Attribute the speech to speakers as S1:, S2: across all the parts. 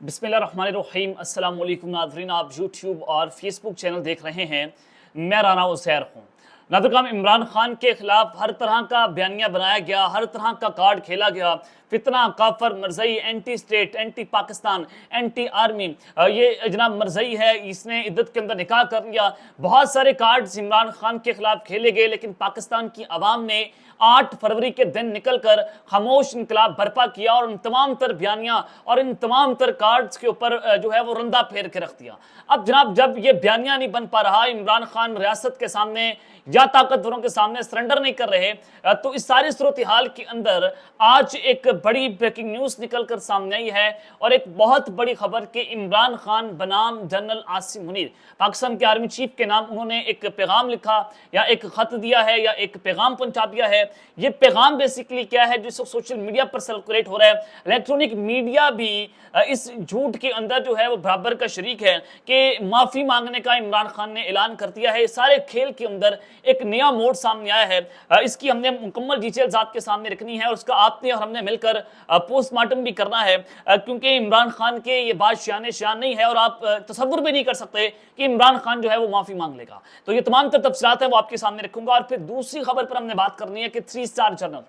S1: बिस्मिल्लाह रहमान रहीम। अस्सलाम वालेकुम नाज़रीन, आप यूट्यूब और फेसबुक चैनल देख रहे हैं। मैं राना उज़ैर हूँ। नाज़रीन, इमरान खान के खिलाफ हर तरह का बयानिया बनाया गया, हर तरह का कार्ड खेला गया। फितना, काफर, मरज़ई, anti state, anti Pakistan, anti army, ये जनाब मरज़ई है, इसने इद्दत के अंदर निकाह कर लिया। बहुत सारे कार्ड्स इमरान खान के खिलाफ खेले गए, लेकिन पाकिस्तान की आवाम ने 8 फरवरी के दिन निकलकर खामोश इनकलाब बर्पा किया और इन तमाम तर बयानियां और इन तमाम तर कार्ड्स के ऊपर जो है वो रंदा फेर के रख दिया। अब जनाब, जब ये बयानिया नहीं बन पा रहा, इमरान खान रियासत के सामने या ताकतवरों के सामने सरेंडर नहीं कर रहे, तो इस सारी सूरत हाल के अंदर आज एक बड़ी ब्रेकिंग न्यूज निकलकर सामने आई है और एक बहुत बड़ी खबर कि इमरान खान बनाम जनरल आसिम मुनीर, पाकिस्तान के आर्मी चीफ के नाम उन्होंने एक पैगाम लिखा या एक खत दिया है या एक पैगाम पहुंचा दिया है। ये पैगाम बेसिकली क्या है, जो सोशल मीडिया पर सर्कुलेट हो रहा है, इलेक्ट्रॉनिक मीडिया भी इस झूठ के अंदर जो है वो बराबर का शरीक है कि माफी मांगने का इमरान खान ने ऐलान कर दिया है। सारे खेल के अंदर एक नया मोड़ सामने आया है। इसकी हमने मुकम्मल डिटेल्स आपके सामने रखनी है और उसका आपने और हमने मिलकर पोस्टमार्टम भी करना है, क्योंकि इमरान खान के ये बात शान नहीं है और आप तसव्वुर भी नहीं कर सकते कि इमरान खान जो है वो माफी मांग लेगा। तो ये तमाम तफसीलात है वो आपके सामने रखूंगा। और फिर दूसरी खबर पर हमने बात करनी है कि 3 स्टार जनरल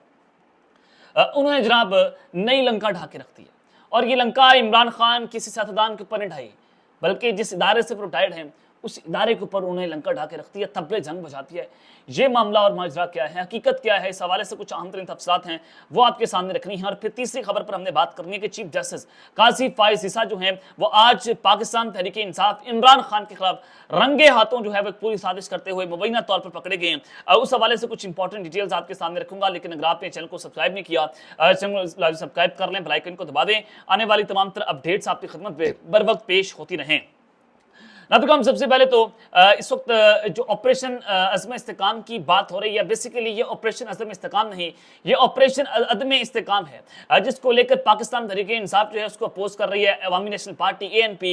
S1: उन्होंने जनाब नई लंका ढा के रख दी है। और ये लंका इमरान खान किसी सियासतदान के ऊपर नहीं ढाई, बल्कि जिस इदारे से रिटायर्ड हैं उस इदारे के ऊपर उन्हें लंका ढा के रखती है, तबले जंग बजाती है। ये मामला और माजरा क्या है, हकीकत क्या है, इस हवाले से कुछ अहम तरीन तफसीलात हैं वो आपके सामने रखनी है। और फिर तीसरी खबर पर हमने बात करनी है कि चीफ जस्टिस काजी फाइज ईसा जो हैं वो आज पाकिस्तान तहरीक इंसाफ इमरान खान के खिलाफ रंगे हाथों जो है वो पूरी साजिश करते हुए मुबैना तौर पर पकड़े गए हैं। उस हवाले से कुछ इंपॉर्टेंट डिटेल्स आपके सामने रखूंगा। लेकिन अगर आपने चैनल को सब्सक्राइब नहीं किया, चैनल को सब्सक्राइब कर लें, बेल आइकन को दबा दें, आने वाली तमाम तरह अपडेट्स आपकी खिदमत में बर वक्त पेश होती रहें। नाज़रीन, सबसे पहले तो इस वक्त जो ऑपरेशन अज़्म इस्तेकाम की बात हो रही है, बेसिकली ये ऑपरेशन अज़्म इस्तेकाम नहीं, ये ऑपरेशन अदम इस्तेकाम है, जिसको लेकर पाकिस्तान तहरीक इंसाफ जो है उसको अपोज कर रही है अवामी नेशनल पार्टी ANP।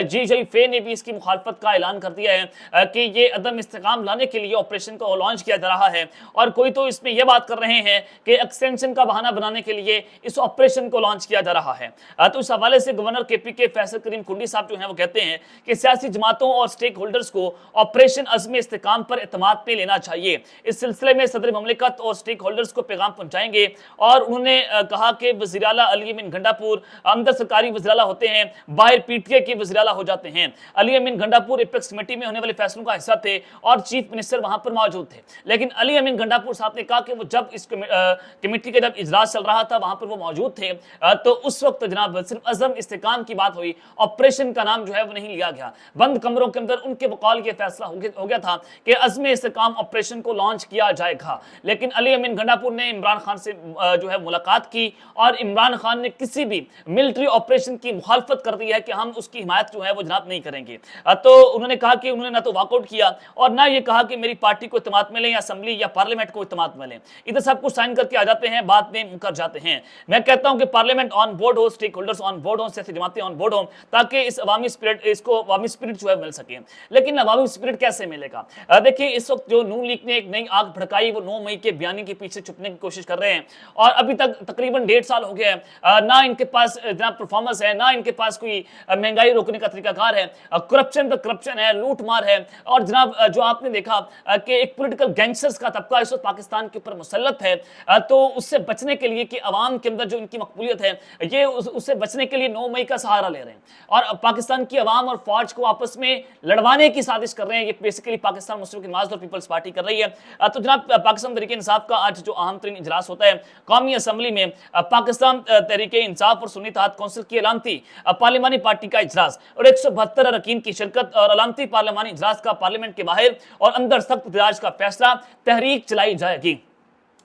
S1: JFA ने भी इसकी मुखालफत का ऐलान कर दिया है कि ये अदम इस्तेकाम लाने के लिए ऑपरेशन को लॉन्च किया जा रहा है। और कोई तो इसमें यह बात कर रहे हैं कि एक्सटेंशन का बहाना बनाने के लिए इस ऑपरेशन को लॉन्च किया जा रहा है। तो इस हवाले से गवर्नर KPK फैसल करीम कुंडी साहब जो है वो कहते हैं कि सियासी जमातों और स्टेक होल्डर्स को ऑपरेशन अज़्म इस्तेकाम पर एतमाद पे लेना चाहिए। इस सिलसिले में सदर ममलिकत और स्टेक होल्डर्स को पैगाम पहुंचाएंगे। और उन्होंने कहा कि वज़ीर आला अली अमीन गंडापुर अंदर सरकारी वज़ीर आला होते हैं, बाहर PTA के वज़ीर आला हो जाते हैं। अली अमीन गंडापुर एपेक्स कमेटी में होने वाले फैसलों का हिस्सा थे और चीफ मिनिस्टर वहां पर मौजूद थे। लेकिन अली अमीन गंडापुर साहब ने कहा कि वो जब इस कमेटी का जब इजलास चल रहा था वहां पर वो मौजूद थे, तो उस वक्त जनाब सिर्फ अज़्म इस्तेकाम की बात हुई, ऑपरेशन का नाम जो है वो नहीं लिया गया। बंद कमरों के अंदर उनके बकौल ये फैसला हो गया था कि अज़्म इस्तेकाम ऑपरेशन को लॉन्च किया जाएगा। लेकिन अली अमीन गंडापुर ने इमरान खान से जो है मुलाकात की और इमरान खान ने किसी भी मिलिट्री ऑपरेशन की मुखालफत कर दी है कि हम उसकी हिमायत जो है वो जनाब नहीं करेंगे। तो उन्होंने कहा कि उन्होंने ना तो वॉकआउट किया और ना ये कहा कि मेरी पार्टी को इत्तेमाद में लें या असम्बली या पार्लियामेंट को इत्तेमाद में लें। इधर सब कुछ साइन करके आ जाते हैं, बाद में मुकर जाते हैं। मैं कहता हूं कि पार्लियामेंट ऑन बोर्ड हो, स्टेक होल्डर्स ऑन बोर्ड हो, सियासी जमातें ऑन बोर्ड हो, ताकि इस अवामी स्पिरिट जो है मिल सके। लेकिन अवामी स्पिरिट कैसे मिलेगा? देखिए, इस वक्त जो नून लीग ने एक नई आग भड़काई, वो 9 मई के बयानी के पीछे छुपने की कोशिश कर रहे हैं और अभी तक तकरीबन 1.5 साल हो गया है, ना इनके पास जनाब परफॉर्मेंस है, ना इनके पास कोई महंगाई रोकने का तरीकाकार है। करप्शन तो करप्शन है, लूट मार है। और जनाब जो आपने देखा कि एक पॉलिटिकल गैंगस्टर्स का तबका इस वक्त पाकिस्तान के ऊपर मुसल्लत है, तो उससे बचने के लिए कि अवाम के अंदर जो इनकी मकबूलियत है, ये उससे बचने के लिए 9 मई का सहारा ले रहे हैं और पाकिस्तान की अवाम और फौज को आपस में लड़वाने की साजिश कर रहे हैं। ये बेसिकली पाकिस्तान मुस्लिम नवाज और पीपल्स पार्टी कर रही है। तो जनाब पाकिस्तान तहरीक इंसाफ का आज जो अहम तरीन इजलास होता है कौमी असम्बली में, पाकिस्तान तहरीक इंसाफ और सुन्नी इत्तेहाद कौंसिल की अलामती पार्लिमानी पार्टी का इजलास और 172 अरकान की शिरकत और अलामती पार्लिमानी इजलास का पार्लियामेंट के बाहर और अंदर सख्त एहतजाज का फैसला, तहरीक चलाई जाएगी।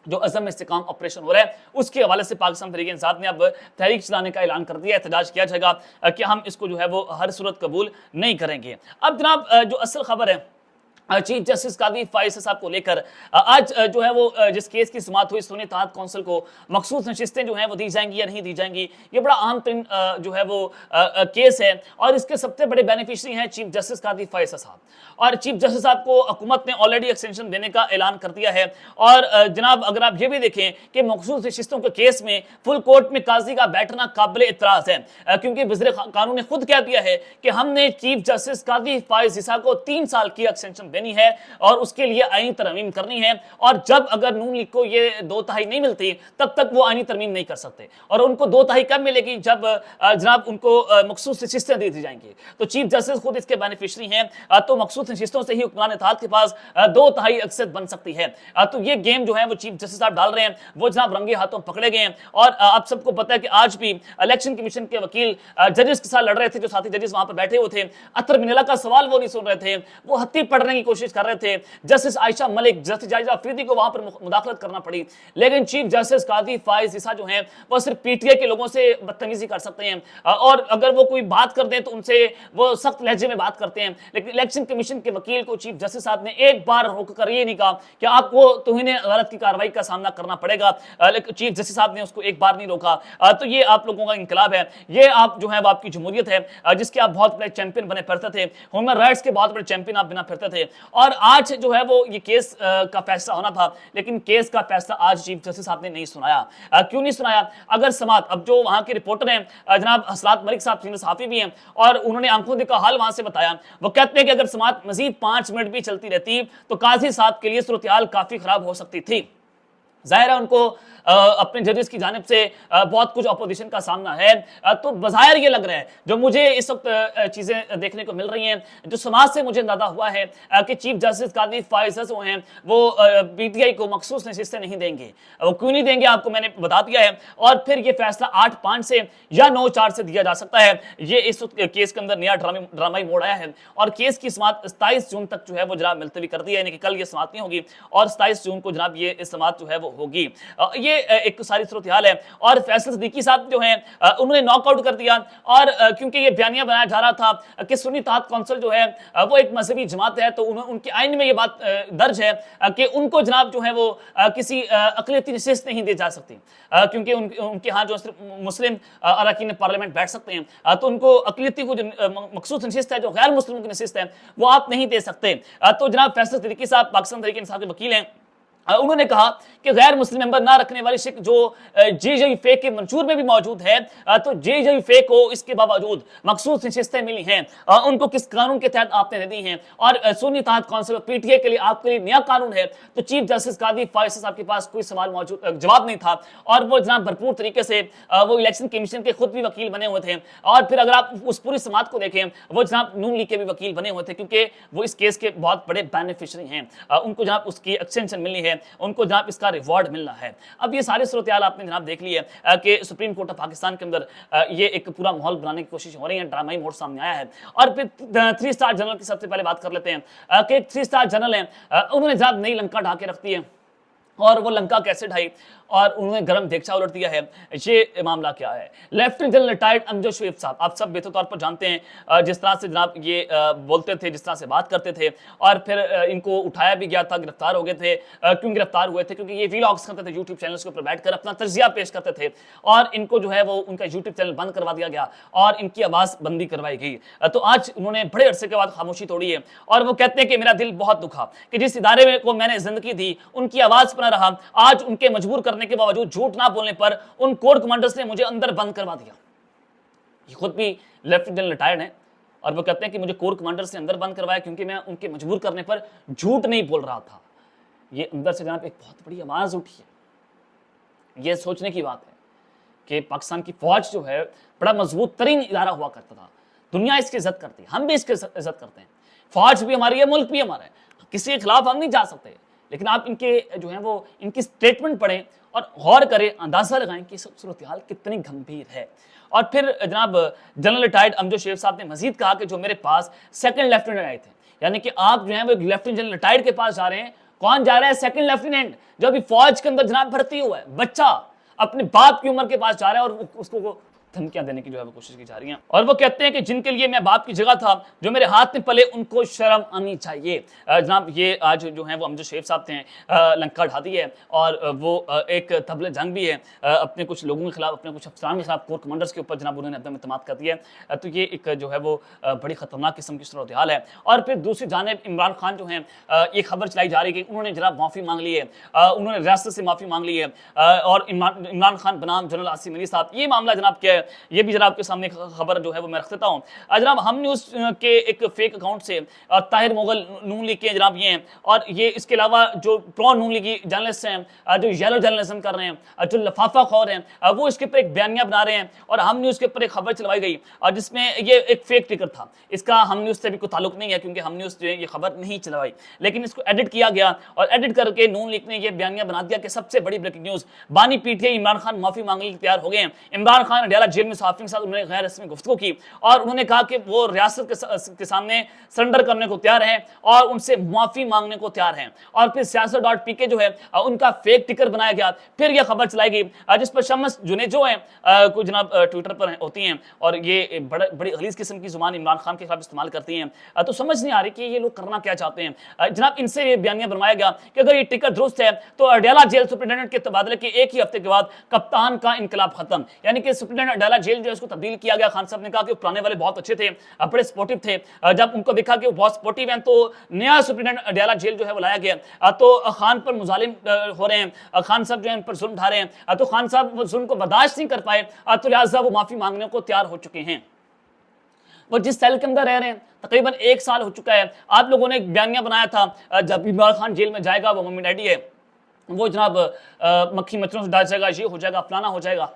S1: जो अज़्म इस्तेकाम ऑपरेशन हो रहा है उसके हवाले से पाकिस्तान तहरीक इंसाफ ने अब तहरीक चलाने का ऐलान कर दिया, एहतजाज किया जाएगा कि हम इसको जो है वो हर सूरत कबूल नहीं करेंगे। अब जनाब जो असल खबर है चीफ जस्टिस कादी फाइज साहब को लेकर आज जो है वो जिस केस की समाअत हुई, सुन्नी इत्तेहाद कौंसिल को मखसूस नशिस्तें जो हैं वो दी जाएंगी या नहीं दी जाएंगी, ये बड़ा अहम तरीन जो है वो केस है। और इसके सबसे बड़े बेनिफिशरी हैं चीफ जस्टिस कादी फाइज साहब। और चीफ जस्टिस साहब को हुकूमत ने ऑलरेडी एक्सटेंशन देने का ऐलान कर दिया है। और जनाब अगर आप ये भी देखें कि मखसूस नशिस्तों के केस में फुल कोर्ट में काजी का बैठना काबिल इतराज है, क्योंकि वज़ीर कानून ने खुद कह दिया है कि हमने चीफ जस्टिस कादी फाइज को 3 साल की एक्सटेंशन देनी है और उसके लिए आईनी तरमीम करनी है। और जब अगर नून लीग को ये 2/3 नहीं मिलती तब तक वो आईनी तरमीम नहीं कर सकते। और उनको 2/3 कब मिलेगी? जब जनाब उनको मखसूस नशिस्तें दी जाएंगी। तो चीफ जस्टिस खुद इसके बेनिफिशरी हैं। तो मखसूस नशिस्तों से ही हुक्मरान इत्तेहाद के पास 2/3 अक्सर बन सकती है। तो ये गेम जो है वो चीफ जस्टिस साहब डाल रहे हैं, वो जनाब रंगे हाथों पकड़े गए हैं। और आप सबको पता है कि आज भी इलेक्शन कमीशन के वकील जजेस के साथ लड़ रहे थे, जो साथी जजेस वहां पर बैठे हुए थे। अतर मिनेला का सवाल वो नहीं सुन रहे थे, वो हत्ती पढ़ने की कोशिश कर रहे थे। जस्टिस आयशा मलिक, जस्टिस जायजा अफरीदी को वहां पर मुदाखलत करना पड़ी। लेकिन चीफ जस्टिस कादी फाइज ईसा जो हैं वो सिर्फ पीटीआई के लोगों से बदतमीजी कर सकते हैं, और अगर वो कोई बात कर दें तो उनसे वो सख्त लहजे में बात करते हैं। लेकिन इलेक्शन कमीशन के वकील को चीफ जस्टिस साहब ने एक बार रोककर ये नहीं कहा कि आपको तौहीन गलत की कार्रवाई का सामना करना पड़ेगा। लेकिन चीफ जस्टिस साहब ने उसको एक बार नहीं रोका। तो ये आप लोगों का इंकलाब है, ये आप जो है वो आपकी जमहूरियत है, जिसके आप बहुत बड़े चैंपियन बने फिरते थे, ह्यूमन राइट्स के बहुत बड़े चैंपियन आप बना फिरते थे। और आज जो है वो ये केस का फैसला होना था, लेकिन केस का फैसला आज चीफ जस्टिस साहब ने नहीं सुनाया। क्यों नहीं सुनाया? अगर समात, अब जो वहां के रिपोर्टर हैं जनाब हसरात मलिक साहब, सीनियर सहाफी भी हैं, और उन्होंने आंखों देखा हाल वहां से बताया। वो कहते हैं कि अगर समात मजीद 5 मिनट भी चलती रहती तो काजी साहब के लिए सूरत हाल काफी खराब हो सकती थी। जाहिर है उनको अपने जजेस की जानिब से बहुत कुछ अपोजिशन का सामना है। तो बज़ाहिर ये लग रहा है, जो मुझे इस वक्त चीज़ें देखने को मिल रही हैं, जो समाज से मुझे अंदाजा हुआ है कि चीफ जस्टिस कादी फाइज जो हैं वो पीटीआई को मखसूस नशिस्तें नहीं देंगे। वो क्यों नहीं देंगे आपको मैंने बता दिया है। और फिर ये फैसला 8-5 से या 9-4 से दिया जा सकता है। ये इस वक्त केस के अंदर नया ड्रामाई मोड़ आया है, और केस की समाअत 27 जून तक जो है वो जनाब मुलतवी कर दी है, यानी कि कल ये समाअत नहीं होगी, और 27 जून को जनाब ये समाअत जो है वो होगी। ये एक सारी सूरत हाल है। और फैसल सिद्दीकी साहब जो हैं उन्होंने नॉकआउट कर दिया। और क्योंकि ये बयानिया बनाया जा रहा था कि सुन्नी इत्तेहाद कौंसिल जो है वो एक मजहबी जमात है, तो उनके आइन में ये बात दर्ज है कि उनको जनाब जो है वो किसी अक़लियती नशिस्त नहीं दी जा सकती, क्योंकि उनके यहाँ जो सिर्फ मुस्लिम अरकान पार्लियामेंट बैठ सकते हैं। तो उनको अक़लियती को जो मखसूस नशिस्त है, जो गैर मुस्लिमों की नशिस्त है, वो आप नहीं दे सकते। तो जनाब फैसल सिद्दीकी साहब पाकिस्तान तहरीक इंसाफ के वकील हैं, उन्होंने कहा कि गैर मुस्लिम मेंबर ना रखने वाली शिक जो JJE के मंशूर में भी मौजूद है, तो JJE को इसके बावजूद मखसूस नशिस्तें मिली हैं, उनको किस कानून के तहत आपने दे दी हैं। और सुन्नी इत्तेहाद कौंसिल पीटीआई के लिए आपके लिए नया कानून है। तो चीफ जस्टिस कादी फाइज साहब के पास कोई सवाल मौजूद जवाब नहीं था, और वो जनाब भरपूर तरीके से वो इलेक्शन कमीशन के खुद भी वकील बने हुए थे। और फिर अगर आप उस पूरी समात को देखें, वो जनाब नून लीग के भी वकील बने हुए थे, क्योंकि वो इस केस के बहुत बड़े बेनिफिशरी हैं। उनको जनाब उसकी एक्सटेंशन मिलनी है, उनको जनाब इसका रिवॉर्ड मिलना है। अब ये सारी सूरत हाल आपने जनाब देख ली है कि सुप्रीम कोर्ट ऑफ पाकिस्तान के अंदर ये एक पूरा माहौल बनाने की कोशिश हो रही है, ड्रामाई मोड सामने आया है। और फिर 3 स्टार जनरल की सबसे पहले बात कर लेते हैं कि 3 स्टार जनरल हैं, उन्होंने जनाब नई लंका ढा के रख दी है। और वो लंका कैसे ढाई और उन्होंने गर्म देगचा उलट दिया है, ये मामला क्या है? लेफ्टिनेंट जनरल रिटायर्ड अमजद शरीफ साहब, आप सब बेहतर तौर पर जानते हैं जिस तरह से जनाब ये बोलते थे, जिस तरह से बात करते थे। और फिर इनको उठाया भी गया था, गिरफ्तार हो गए थे। क्यों गिरफ्तार हुए थे? क्योंकि ये व्लॉग्स करते थे यूट्यूब चैनल्स के ऊपर बैठकर, अपना तजिया पेश करते थे, और इनको जो है वो उनका यूट्यूब चैनल बंद करवा दिया गया और इनकी आवाज़ बंदी करवाई गई। तो आज उन्होंने बड़े अरसे के बाद खामोशी तोड़ी है, और वो कहते हैं कि मेरा दिल बहुत दुखा कि जिस इदारे को मैंने जिंदगी दी, उनकी आवाज़ पर रहा। आज उनके मजबूर करने के बावजूद, झूठ ना बोलने पर, उन कोर कमांडर्स ने मुझे अंदर बंद करवा दिया। ये खुद भी लेफ्टिनेंट जनरल रिटायर्ड हैं, और वो कहते हैं कि मुझे कोर कमांडर्स ने अंदर बंद करवाया क्योंकि मैं उनके मजबूर करने पर झूठ नहीं बोल रहा था। ये अंदर से जनाब एक बहुत बड़ी आवाज़ उठी है। ये सोचने की बात है कि पाकिस्तान की फौज जो है बड़ा मजबूत तरीन इदारा हुआ करता था, दुनिया इसकी इज्जत करती है, हम भी इसकी इज्जत करते हैं, फौज भी हमारी है, मुल्क भी हमारा है, किसी के खिलाफ हम नहीं जा सकते। लेकिन आप इनके जो है वो इनकी स्टेटमेंट पढ़ें और गौर करें, अंदाजा लगाएं कि सूरत हाल कितनी गंभीर है। और फिर जनाब जनरल रिटायर्ड अमजद शरीफ साहब ने मजीद कहा कि जो मेरे पास सेकंड लेफ्टिनेंट आए थे, यानी कि आप जो है वो लेफ्टिनेंट जनरल रिटायर्ड के पास जा रहे हैं। कौन जा रहा है? सेकंड लेफ्टिनेंट, जो अभी फौज के अंदर जनाब भर्ती हुआ है, बच्चा अपने बाप की उम्र के पास जा रहा है और उसको دھمکیاں دینے کی جو ہے وہ کوشش کی جا رہی ہیں۔ اور وہ کہتے ہیں کہ جن کے لیے میں باپ کی جگہ تھا، جو میرے ہاتھ میں پلے ان کو شرم آنی چاہیے۔ جناب یہ آج جو ہیں وہ امجد شیخ صاحب تھے، لنکا ڈھا دی ہے، اور وہ ایک طبل جنگ بھی ہے اپنے کچھ لوگوں کے خلاف، اپنے کچھ افسران کے خلاف، کور کمانڈرز کے اوپر جناب انہوں نے عدم اعتماد کر دیا ہے۔ تو یہ ایک جو ہے وہ بڑی خطرناک قسم کی صورتحال ہے۔ اور پھر دوسری جانب عمران خان جو ہیں یہ خبر چلائی جا رہی ہے کہ انہوں نے جناب معافی مانگ لی ہے، انہوں نے ریاست سے معافی مانگ لی ہے، اور عمران خان بنام جنرل عاصم علی صاحب، یہ معاملہ جناب کیا ہے، یہ بھی جناب کے سامنے خبر جو ہے وہ میں رکھ دیتا ہوں۔ جناب ہم نیوز کے ایک فیک اکاؤنٹ سے طاہر مغل نون لیگ کے جناب یہ ہیں، اور یہ اس کے علاوہ جو پرو نون لیگی جرنلسٹ ہیں جو یلو جرنلزم کر رہے ہیں، جو لفافہ خور ہیں، وہ اس کے اوپر ایک بیانیہ بنا رہے ہیں، اور ہم نیوز کے اوپر ایک خبر چلوائی گئی اور جس میں یہ ایک فیک ٹکر تھا۔ اس کا ہم نیوز سے بھی کوئی تعلق نہیں ہے، کیونکہ ہم نیوز جو ہے یہ خبر نہیں چلوائی، لیکن اس کو ایڈٹ کیا گیا، اور ایڈٹ کر کے نون لیگ نے یہ بیانیہ بنا دیا کہ سب سے بڑی بریکنگ نیوز، بانی P T I Imran Khan معافی مانگنے کے تیار ہو گئے ہیں۔ عمران خان اڈیالہ جیل میں صحافیوں کے ساتھ انہوں نے غیر رسمی گفتگو کی، اور انہوں نے کہا کہ وہ ریاست کے سامنے سرنڈر کرنے کو تیار ہیں اور ان سے معافی مانگنے کو تیار ہیں۔ اور پھر سیاست ڈاٹ پی کے جو ہے ان کا فیک ٹکر بنایا گیا، پھر یہ خبر چلائی گئی جس پر شمس جنیجو ہیں کوئی جناب ٹویٹر پر ہوتی ہیں، اور یہ بڑی غلیظ قسم کی زبان عمران خان کے خلاف استعمال کرتی ہیں۔ تو سمجھ نہیں آ رہی کہ یہ لوگ کرنا کیا چاہتے ہیں۔ جناب ان سے یہ بیانیہ بنوایا گیا کہ اگر یہ ٹکر درست ہے تو اڈیالہ جیل سپرنٹینڈنٹ کے تبادلے کے ایک ہی ہفتے کے بعد کپتان کا انقلاب ختم، یعنی کہ سپرنٹینڈنٹ اڈیالہ جیل جو ہے اس کو تبدیل کیا گیا۔ خان صاحب نے کہا کہ پرانے والے بہت اچھے تھے، بڑے سپورٹو تھے، جب ان کو دیکھا کہ وہ بہت سپورٹو ہیں تو نیا سپرنٹینڈنٹ اڈیالہ جیل جو ہے وہ لایا گیا، تو خان پر مظالم ہو رہے ہیں، خان صاحب جو ہیں ان پر ظلم ڈھا رہے ہیں، تو خان صاحب وہ ظلم کو برداشت نہیں کر پائے، تو لہٰذا وہ معافی مانگنے کو تیار ہو چکے ہیں۔ وہ جس سیل کے اندر رہ رہے ہیں تقریباً 1 سال ہو چکا ہے۔ آپ لوگوں نے ایک بیانیہ بنایا تھا جب عمران خان جیل میں جائے گا وہ ممی ڈیڈی ہے، وہ جناب مکھی مچھروں سے ڈال جائے گا، یہ ہو جائے گا، فلانا ہو جائے گا۔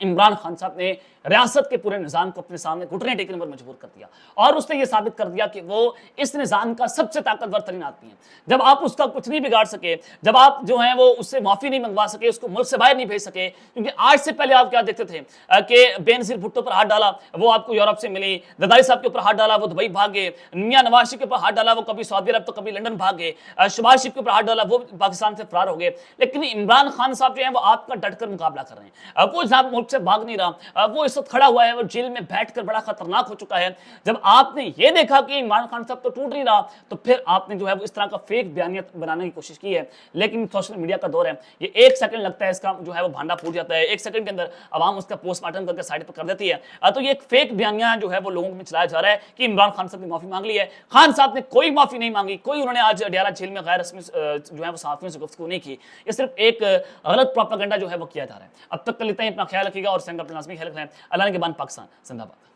S1: عمران خان صاحب نے ریاست کے پورے نظام کو اپنے سامنے گھٹنے ٹیکنے پر مجبور کر دیا، اور اس نے یہ ثابت کر دیا کہ وہ اس نظام کا سب سے طاقتور ترین آدمی ہے۔ جب آپ اس کا کچھ نہیں بگاڑ سکے، جب آپ جو ہیں وہ اس سے معافی نہیں منگوا سکے، اس کو ملک سے باہر نہیں بھیج سکے، کیونکہ آج سے پہلے آپ کیا دیکھتے تھے کہ بے نظیر بھٹو پر ہاتھ ڈالا وہ آپ کو یورپ سے ملی، زرداری صاحب کے اوپر ہاتھ ڈالا وہ دبئی بھاگ گئے، میاں نواز شریف کے اوپر ہاتھ ڈالا وہ کبھی سعودی عرب تو کبھی لندن بھاگ گئے، شہباز شریف کے اوپر ہاتھ ڈالا وہ پاکستان سے فرار ہو گئے، لیکن عمران خان صاحب جو ہیں وہ آپ کا ڈٹ کر مقابلہ کر رہے ہیں۔ وہ جناب ملک سے بھاگ نہیں رہا، وہ اس وقت کھڑا ہوا ہے، وہ جیل میں بیٹھ کر بڑا خطرناک ہو چکا ہے۔ جب آپ نے یہ دیکھا کہ عمران خان صاحب تو ٹوٹ نہیں رہا، تو پھر آپ نے جو ہے وہ اس طرح کا فیک بیانیہ بنانے کی کوشش کی ہے۔ لیکن سوشل میڈیا کا دور ہے، یہ 1 سیکنڈ لگتا ہے اس کا جو ہے وہ بھانڈا پھوٹ جاتا ہے، 1 سیکنڈ کے اندر عوام اس کا پوسٹ مارٹم کر کے سائڈ پر کر دیتی ہے۔ تو یہ ایک فیک بیانیہ جو ہے وہ لوگوں میں چلایا جا رہا ہے کہ عمران خان صاحب نے معافی مانگ لی ہے۔ خان صاحب نے کوئی معافی نہیں مانگی، کوئی انہوں نے آج اڈیالہ جیل میں غیر رسمی جو ہے وہ صحافیوں سے گفتگو نہیں کی، یہ صرف ایک غلط پروپیگنڈا جو ہے وہ کیا جا رہا ہے۔ اب تک لیتے ہیں، اپنا خیال رکھیے گا اور سنگ اپنے لازمی خیال رکھیں۔ اللہ نے کے بان پاکستان زندہ باد۔